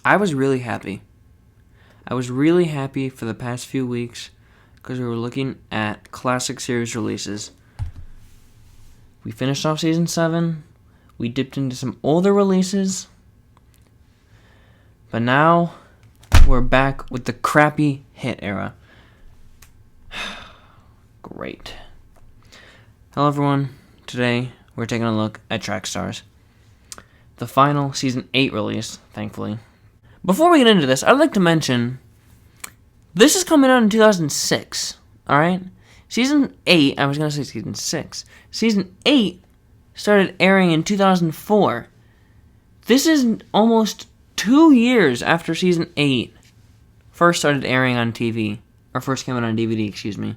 I was really happy. I was really happy for the past few weeks because we were looking at classic series releases. We finished off Season 7. We dipped into some older releases. But now, we're back with the crappy hit era. Great. Hello everyone. Today, we're taking a look at Trackstarz. The final Season 8 release, thankfully. Before we get into this, I'd like to mention, this is coming out in 2006, alright? Season 8, I was going to say Season 6. Season 8 started airing in 2004. This is almost 2 years after Season 8 first started airing on TV. Or first came out on DVD, excuse me.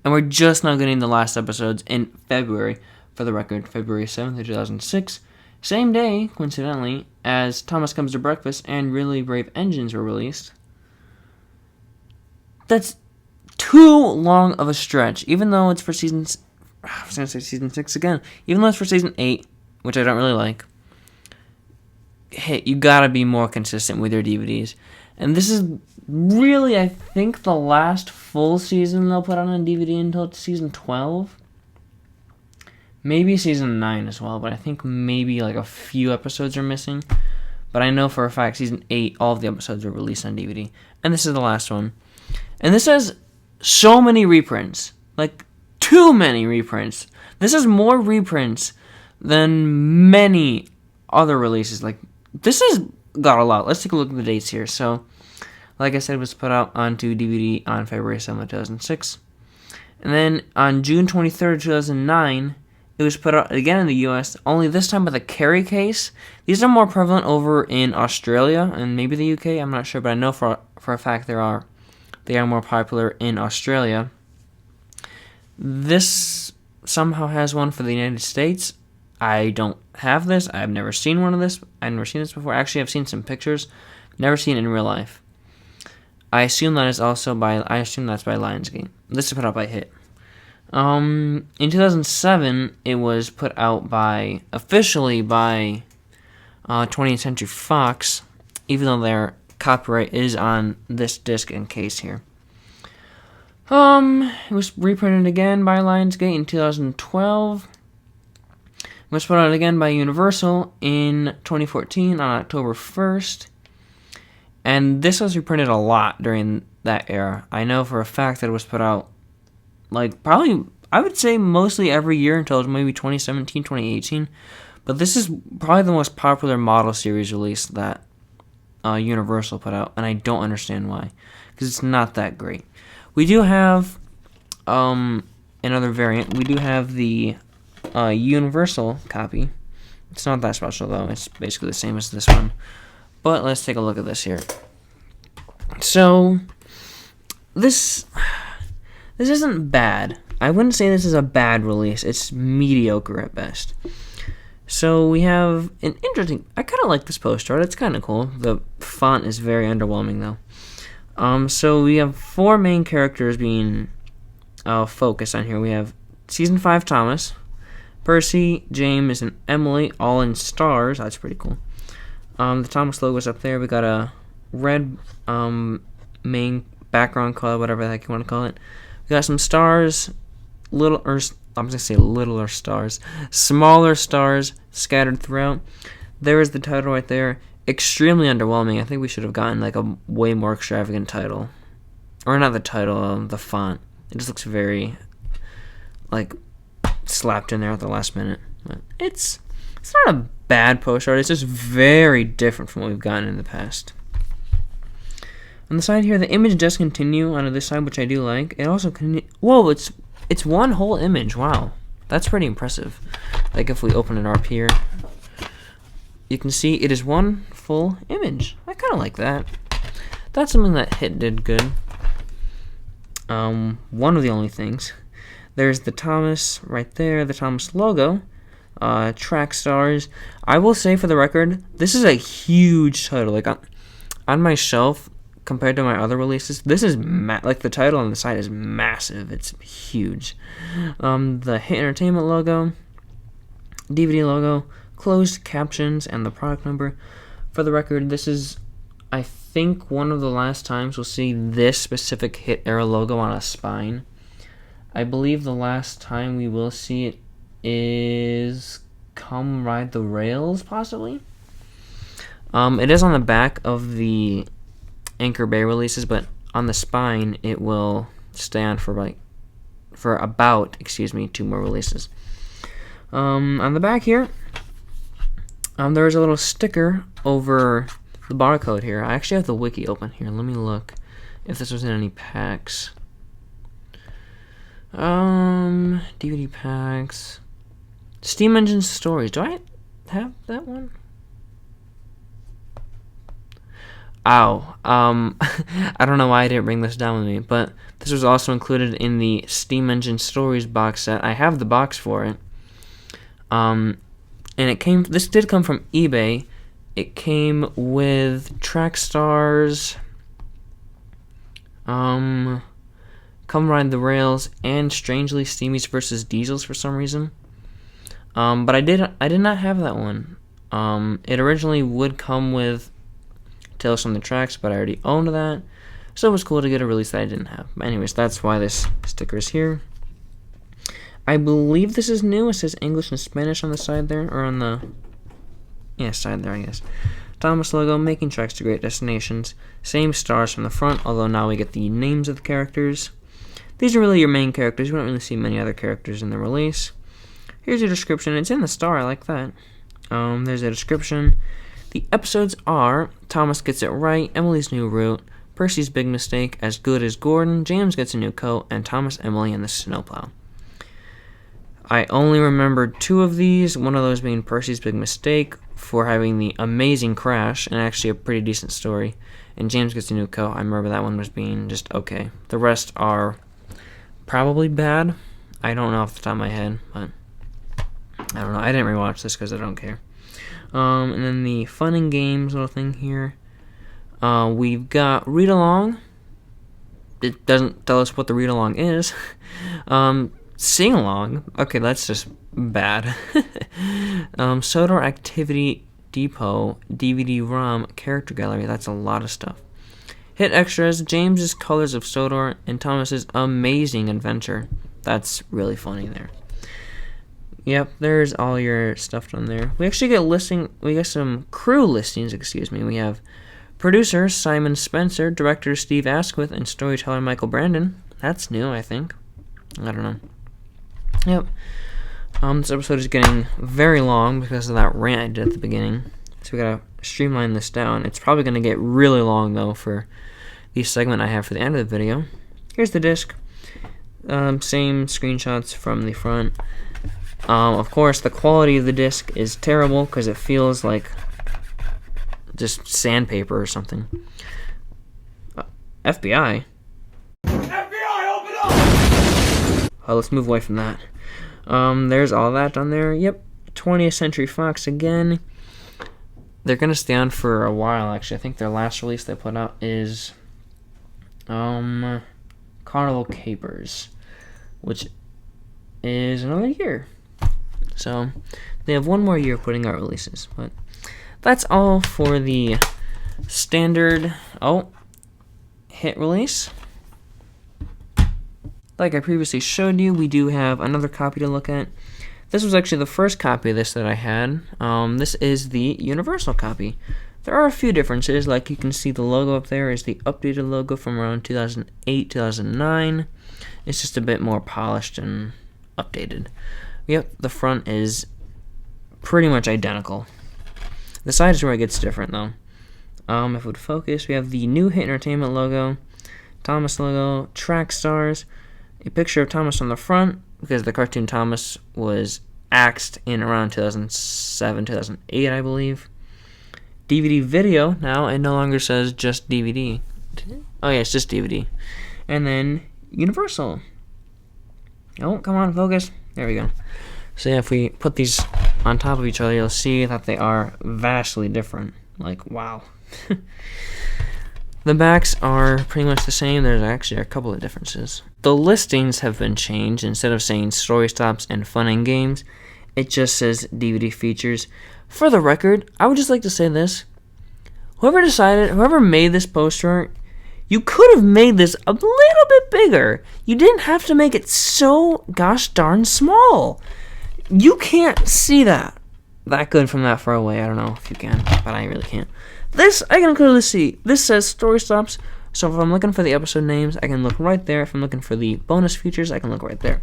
And we're just now getting the last episodes in February. For the record, February 7th, 2006. Same day, coincidentally, as Thomas Comes to Breakfast and Really Brave Engines were released. That's too long of a stretch, even though it's for Season 6 again. Even though it's for Season 8, which I don't really like. Hey, you gotta be more consistent with your DVDs. And this is really, I think, the last full season they'll put on DVD until Season 12. Maybe Season 9 as well, but I think maybe like a few episodes are missing. But I know for a fact Season 8, all of the episodes were released on DVD. And this is the last one. And this has so many reprints. Like, too many reprints. This is more reprints than many other releases. Like, this has got a lot. Let's take a look at the dates here. So, like I said, it was put out onto DVD on February 7th, 2006. And then on June 23rd, 2009, it was put out again in the US, only this time with a carry case. These are more prevalent over in Australia and maybe the UK. I'm not sure, but I know for a fact they are more popular in Australia. This somehow has one for the United States. I don't have this. I've never seen one of this. I've never seen this before. Actually, I've seen some pictures. Never seen it in real life. I assume that's by Lionsgate. This is put out by Hit. In 2007, it was put out officially by 20th Century Fox, even though their copyright is on this disc and case here. It was reprinted again by Lionsgate in 2012. It was put out again by Universal in 2014 on October 1st. And this was reprinted a lot during that era. I know for a fact that it was put out, like, probably, I would say mostly every year until maybe 2017, 2018. But this is probably the most popular model series release that Universal put out, and I don't understand why, because it's not that great. We do have another variant. We do have the Universal copy. It's not that special, though. It's basically the same as this one. But let's take a look at this here. So, this isn't bad. I wouldn't say this is a bad release. It's mediocre at best. So we have an interesting... I kind of like this poster art. It's kind of cool. The font is very underwhelming, though. So we have 4 main characters being focused on here. We have Season 5 Thomas, Percy, James, and Emily, all in stars. That's pretty cool. The Thomas logo is up there. We got a red main background color, whatever the heck you want to call it. We got some stars, littler stars, smaller stars scattered throughout. There is the title right there. Extremely underwhelming. I think we should have gotten like a way more extravagant title. Or not the title, the font. It just looks very, like, slapped in there at the last minute. But it's not a bad poster art. It's just very different from what we've gotten in the past. On the side here, the image does continue on this side, which I do like. It also whoa, it's one whole image. Wow, that's pretty impressive. Like if we open it up here, you can see it is one full image. I kind of like that. That's something that Hit did good. One of the only things. There's the Thomas right there, the Thomas logo. Trackstarz. I will say for the record, this is a huge title. Like on my shelf, compared to my other releases, this is like the title on the side is massive. It's huge. The Hit Entertainment logo, DVD logo, closed captions, and the product number. For the record, this is I think one of the last times we'll see this specific Hit Era logo on a spine. I believe the last time we will see it is Come Ride the Rails, possibly. It is on the back of the Anchor Bay releases, but on the spine it will stay on for about 2 more releases. On the back here, there is a little sticker over the barcode here. I actually have the wiki open here. Let me look if this was in any packs. DVD packs. Steam Engine Stories. Do I have that one? Ow. I don't know why I didn't bring this down with me, but this was also included in the Steam Engine Stories box set. I have the box for it. And this did come from eBay. It came with Trackstars, Come Ride the Rails, and strangely Steamies vs. Diesels for some reason. But I did not have that one. It originally would come with Tales from the Tracks, but I already owned that, so it was cool to get a release that I didn't have. But anyways, that's why this sticker is here. I believe this is new. It says English and Spanish on the side there, or on the side there, I guess. Thomas logo, making tracks to great destinations. Same stars from the front, although now we get the names of the characters. These are really your main characters. You don't really see many other characters in the release. Here's a description. It's in the star. I like that. There's a description. The episodes are Thomas Gets It Right, Emily's New Route, Percy's Big Mistake, As Good as Gordon, James Gets a New Coat, and Thomas, Emily, and the Snowplow. I only remembered 2 of these, one of those being Percy's Big Mistake for having the amazing crash and actually a pretty decent story, and James Gets a New Coat. I remember that one was being just okay. The rest are probably bad. I don't know off the top of my head, but I don't know. I didn't rewatch this because I don't care. And then the fun and games little thing here. We've got read along. It doesn't tell us what the read along is. Sing along. Okay, that's just bad. Sodor Activity Depot, DVD-ROM, Character Gallery. That's a lot of stuff. Hit extras, James's Colors of Sodor, and Thomas's Amazing Adventure. That's really funny there. Yep, there's all your stuff done there. We actually get some crew listings, We have producer Simon Spencer, director Steve Asquith, and storyteller Michael Brandon. That's new, I think. I don't know. Yep. This episode is getting very long because of that rant I did at the beginning. So we gotta streamline this down. It's probably gonna get really long though for the segment I have for the end of the video. Here's the disc. Same screenshots from the front. Of course, the quality of the disc is terrible because it feels like just sandpaper or something. FBI? FBI, open up! Let's move away from that. There's all that on there. Yep, 20th Century Fox again. They're going to stay on for a while, actually. I think their last release they put out is Carnival Capers, which is another year. So they have 1 more year putting out releases. But that's all for the standard hit release. Like I previously showed you, we do have another copy to look at. This was actually the first copy of this that I had. This is the Universal copy. There are a few differences, like you can see the logo up there is the updated logo from around 2008, 2009. It's just a bit more polished and updated. Yep, the front is pretty much identical. The side is where it gets different, though. If it would focus, we have the new Hit Entertainment logo, Thomas logo, Trackstars, a picture of Thomas on the front, because the cartoon Thomas was axed in around 2007, 2008, I believe. DVD video, now it no longer says just DVD. Oh yeah, it's just DVD. And then Universal. Oh, come on, focus. There we go. So yeah, if we put these on top of each other, you'll see that they are vastly different. Like, wow. The backs are pretty much the same. There's actually a couple of differences. The listings have been changed. Instead of saying Story Stops and Fun and Games, it just says DVD features. For the record, I would just like to say this. whoever made this poster, you could have made this a little bit bigger. You didn't have to make it so gosh darn small. You can't see that good from that far away. I don't know if you can, but I really can't. This, I can clearly see. This says Story Stops, so if I'm looking for the episode names, I can look right there. If I'm looking for the bonus features, I can look right there.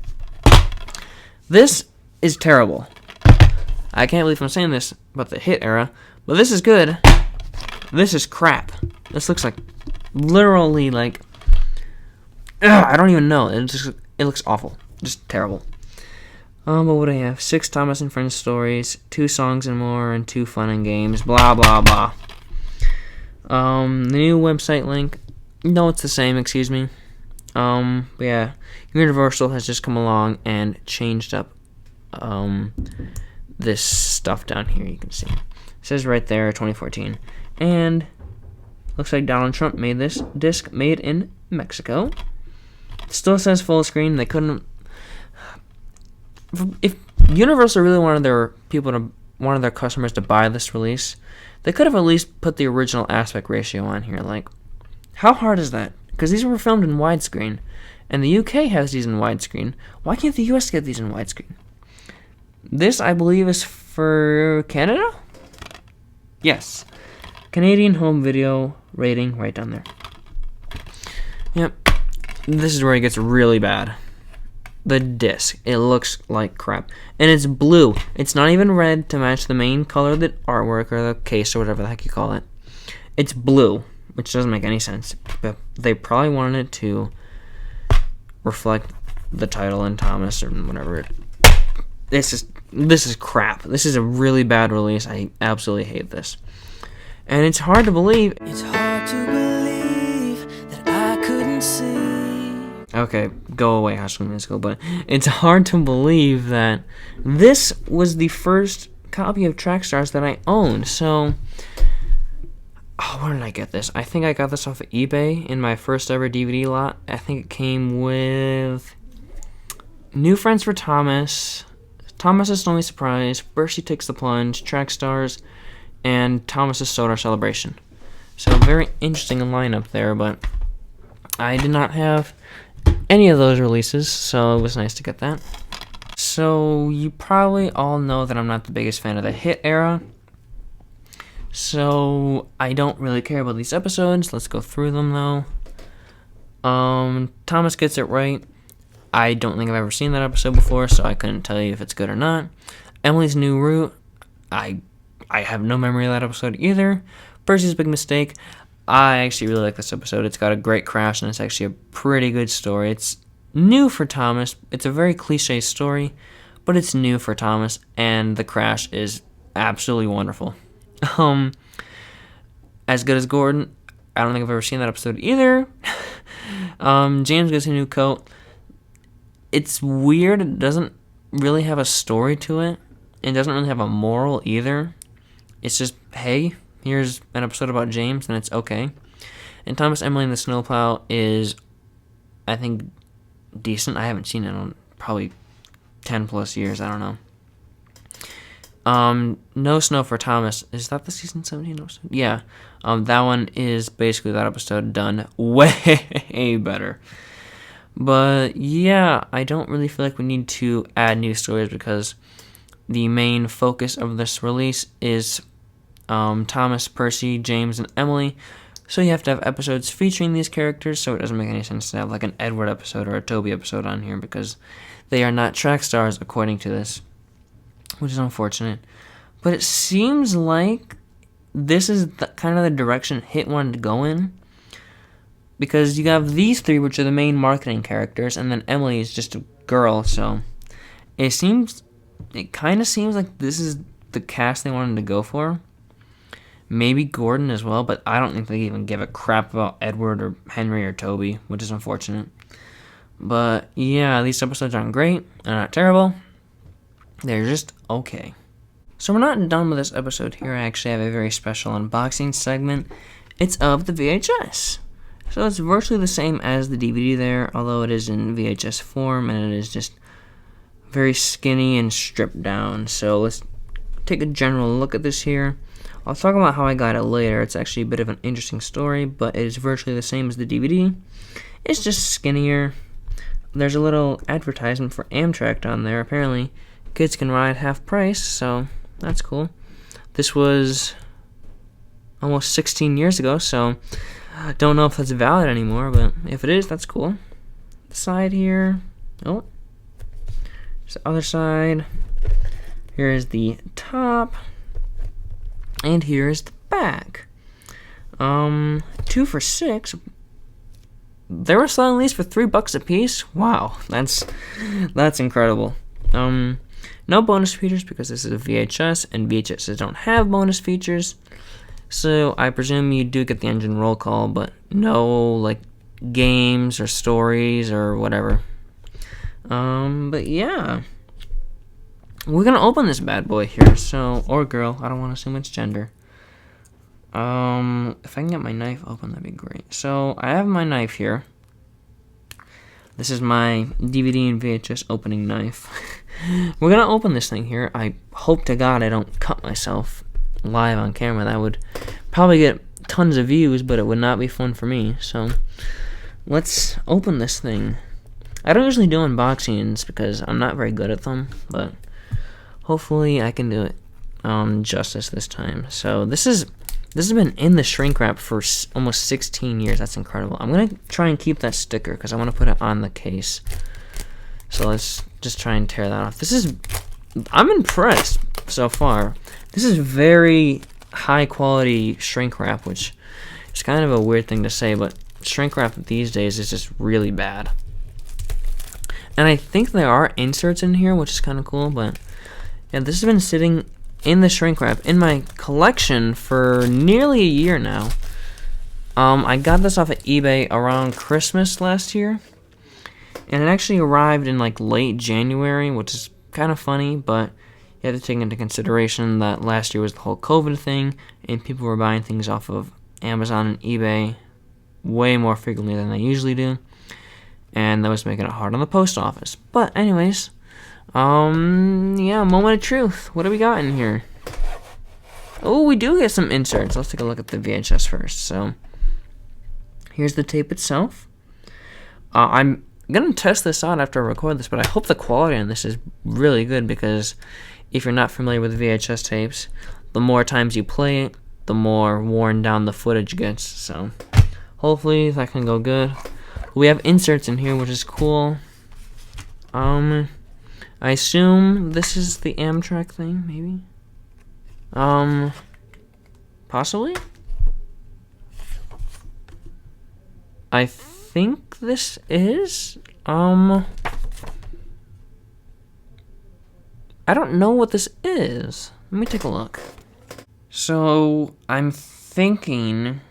This is terrible. I can't believe I'm saying this about the Hit era, but this is good. This is crap. This looks like, literally, like, I don't even know. It looks awful. Just terrible. But what do I have? 6 Thomas and Friends stories, 2 songs and more, and 2 fun and games, blah, blah, blah. The new website link, no, it's the same, excuse me. But yeah, Universal has just come along and changed up, this stuff down here, you can see. It says right there, 2014. And looks like Donald Trump made this disc made in Mexico. It still says full screen. They couldn't. If Universal really wanted their customers to buy this release, they could have at least put the original aspect ratio on here. Like, how hard is that? Because these were filmed in widescreen, and the UK has these in widescreen. Why can't the US get these in widescreen? This, I believe, is for Canada? Yes. Canadian home video rating right down there. Yep. This is where it gets really bad. The disc. It looks like crap. And it's blue. It's not even red to match the main color of the artwork or the case or whatever the heck you call it. It's blue, which doesn't make any sense. But they probably wanted it to reflect the title and Thomas or whatever. This is crap. This is a really bad release. I absolutely hate this. And it's hard to believe. It's hard to believe that I couldn't see. Okay, go away, High School Musical. But it's hard to believe that this was the first copy of Trackstars that I owned. So, where did I get this? I think I got this off of eBay in my first ever DVD lot. I think it came with New Friends for Thomas, Thomas's Snowy Surprise, Bercy Takes the Plunge, Trackstars, and Thomas's Soda Celebration. So very interesting lineup there, but I did not have any of those releases, so it was nice to get that. So you probably all know that I'm not the biggest fan of the Hit era, so I don't really care about these episodes. Let's go through them though. Thomas Gets It Right. I don't think I've ever seen that episode before, so I couldn't tell you if it's good or not. Emily's New Route. I have no memory of that episode either. Percy's Big Mistake. I actually really like this episode. It's got a great crash, and it's actually a pretty good story. It's new for Thomas. It's a very cliche story, but it's new for Thomas, and the crash is absolutely wonderful. As Good as Gordon. I don't think I've ever seen that episode either. James Gets a New Coat. It's weird. It doesn't really have a story to it. It doesn't really have a moral either. It's just, hey, here's an episode about James, and it's okay. And Thomas, Emily, and the Snowplow is, I think, decent. I haven't seen it in probably 10 plus years. I don't know. No Snow for Thomas. Is that the season 17 episode? Yeah. That one is basically that episode done way better. But yeah, I don't really feel like we need to add new stories because the main focus of this release is Thomas, Percy, James, and Emily. So you have to have episodes featuring these characters, so it doesn't make any sense to have like an Edward episode or a Toby episode on here because they are not track stars according to this, which is unfortunate. But it seems like this is kind of the direction Hit wanted to go in, because you have these three, which are the main marketing characters, and then Emily is just a girl, so it kind of seems like this is the cast they wanted to go for. Maybe Gordon as well, but I don't think they even give a crap about Edward or Henry or Toby, which is unfortunate. But yeah, these episodes aren't great. They're not terrible. They're just okay. So we're not done with this episode here. I actually have a very special unboxing segment. It's of the VHS. So it's virtually the same as the DVD there, although it is in VHS form, and it is just very skinny and stripped down. So let's take a general look at this here. I'll talk about how I got it later. It's actually a bit of an interesting story, but it is virtually the same as the DVD. It's just skinnier. There's a little advertisement for Amtrak on there. Apparently, kids can ride half price, so that's cool. This was almost 16 years ago, so I don't know if that's valid anymore, but if it is, that's cool. The side here. Oh. There's the other side. Here is the top. And here is the back. 2 for $6. They were selling these for $3 a piece. Wow, that's incredible. No bonus features because this is a VHS, and VHSs don't have bonus features. So I presume you do get the engine roll call, but no like games or stories or whatever. But yeah, we're gonna open this bad boy here. So, or girl, I don't want to assume it's gender. If I can get my knife open, that'd be great. So I have my knife here. This is my DVD and VHS opening knife. We're gonna open this thing here. I hope to God I don't cut myself live on camera. That would probably get tons of views, but it would not be fun for me. So let's open this thing. I don't usually do unboxings because I'm not very good at them, but hopefully I can do it justice this time. So this has been in the shrink wrap for almost 16 years. That's incredible. I'm gonna try and keep that sticker because I want to put it on the case. So let's just try and tear that off. I'm impressed so far. This is very high quality shrink wrap, which is kind of a weird thing to say, but shrink wrap these days is just really bad. And I think there are inserts in here, which is kind of cool, but yeah, this has been sitting in the shrink wrap in my collection for nearly a year now. I got this off of eBay around Christmas last year, and it actually arrived in like late January, which is kind of funny, but you have to take into consideration that last year was the whole COVID thing, and people were buying things off of Amazon and eBay way more frequently than they usually do, and that was making it hard on the post office. But anyways, yeah, moment of truth. What do we got in here? Oh, we do get some inserts. Let's take a look at the VHS first. So, here's the tape itself. I'm gonna test this out after I record this, but I hope the quality on this is really good because if you're not familiar with VHS tapes, the more times you play it, the more worn down the footage gets. So, hopefully that can go good. We have inserts in here, which is cool. I assume this is the Amtrak thing, maybe? Possibly? I think this is, I don't know what this is. Let me take a look. So, I'm thinking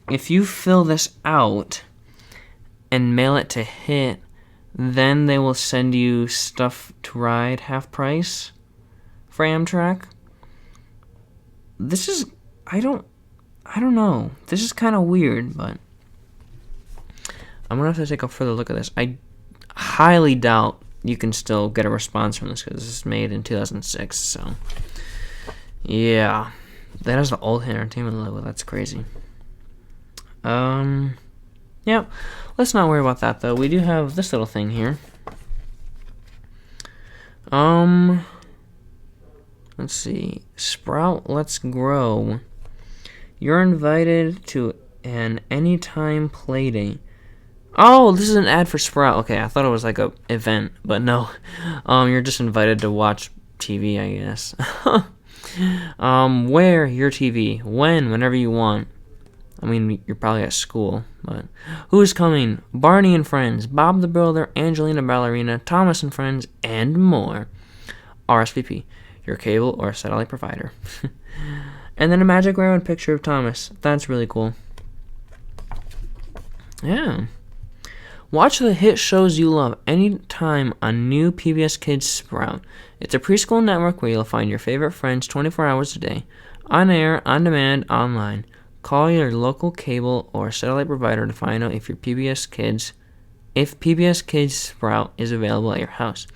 if you fill this out and mail it to HIT, then they will send you stuff to ride half price for Amtrak. This is, I don't know. This is kind of weird, but I'm gonna have to take a further look at this. I highly doubt you can still get a response from this because this is made in 2006. So, yeah, that is the old Entertainment logo. That's crazy. Yeah, let's not worry about that though. We do have this little thing here. Let's see. Sprout Let's Grow. You're invited to an anytime play date. Oh, this is an ad for Sprout. Okay, I thought it was like a event, but no. You're just invited to watch TV, I guess. Where? Your TV. When? Whenever you want. I mean, you're probably at school, but who's coming? Barney and Friends, Bob the Builder, Angelina Ballerina, Thomas and Friends, and more. RSVP, your cable or satellite provider. And then a Magic Railroad picture of Thomas. That's really cool. Yeah. Watch the hit shows you love anytime on new PBS Kids Sprout. It's a preschool network where you'll find your favorite friends 24 hours a day. On air, on demand, online. Call your local cable or satellite provider to find out if PBS Kids Sprout is available at your house.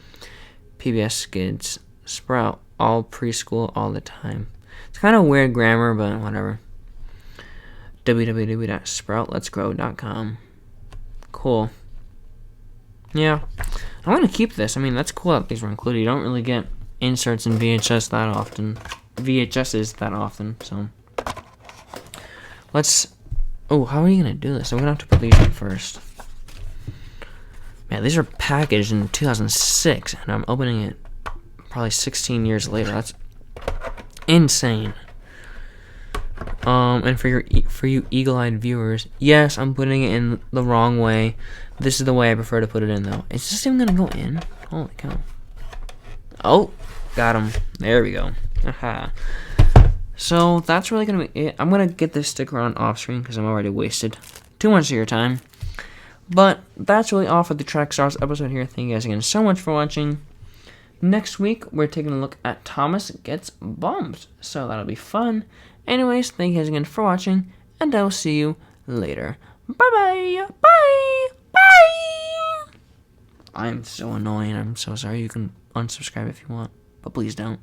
PBS Kids Sprout, all preschool all the time. It's It's kind of weird grammar, but whatever. www.sproutletsgrow.com. Cool. Yeah. I'm going to keep this. I mean, that's cool that these were included. You don't really get inserts in VHSs that often, so. Let's... Oh, how are you going to do this? I'm going to have to put these in first. Man, these are packaged in 2006, and I'm opening it probably 16 years later. That's insane. And for you eagle-eyed viewers, yes, I'm putting it in the wrong way. This is the way I prefer to put it in, though. Is this even gonna go in? Holy cow! Oh, got him. There we go. Aha. So that's really gonna be it. I'm gonna get this sticker on off screen because I'm already wasted too much of your time. But that's really all for the Track Stars episode here. Thank you guys again so much for watching. Next week, we're taking a look at Thomas Gets Bumped, so that'll be fun. Anyways, thank you guys again for watching, and I'll see you later. Bye-bye! Bye! Bye! I'm so annoying. I'm so sorry. You can unsubscribe if you want, but please don't.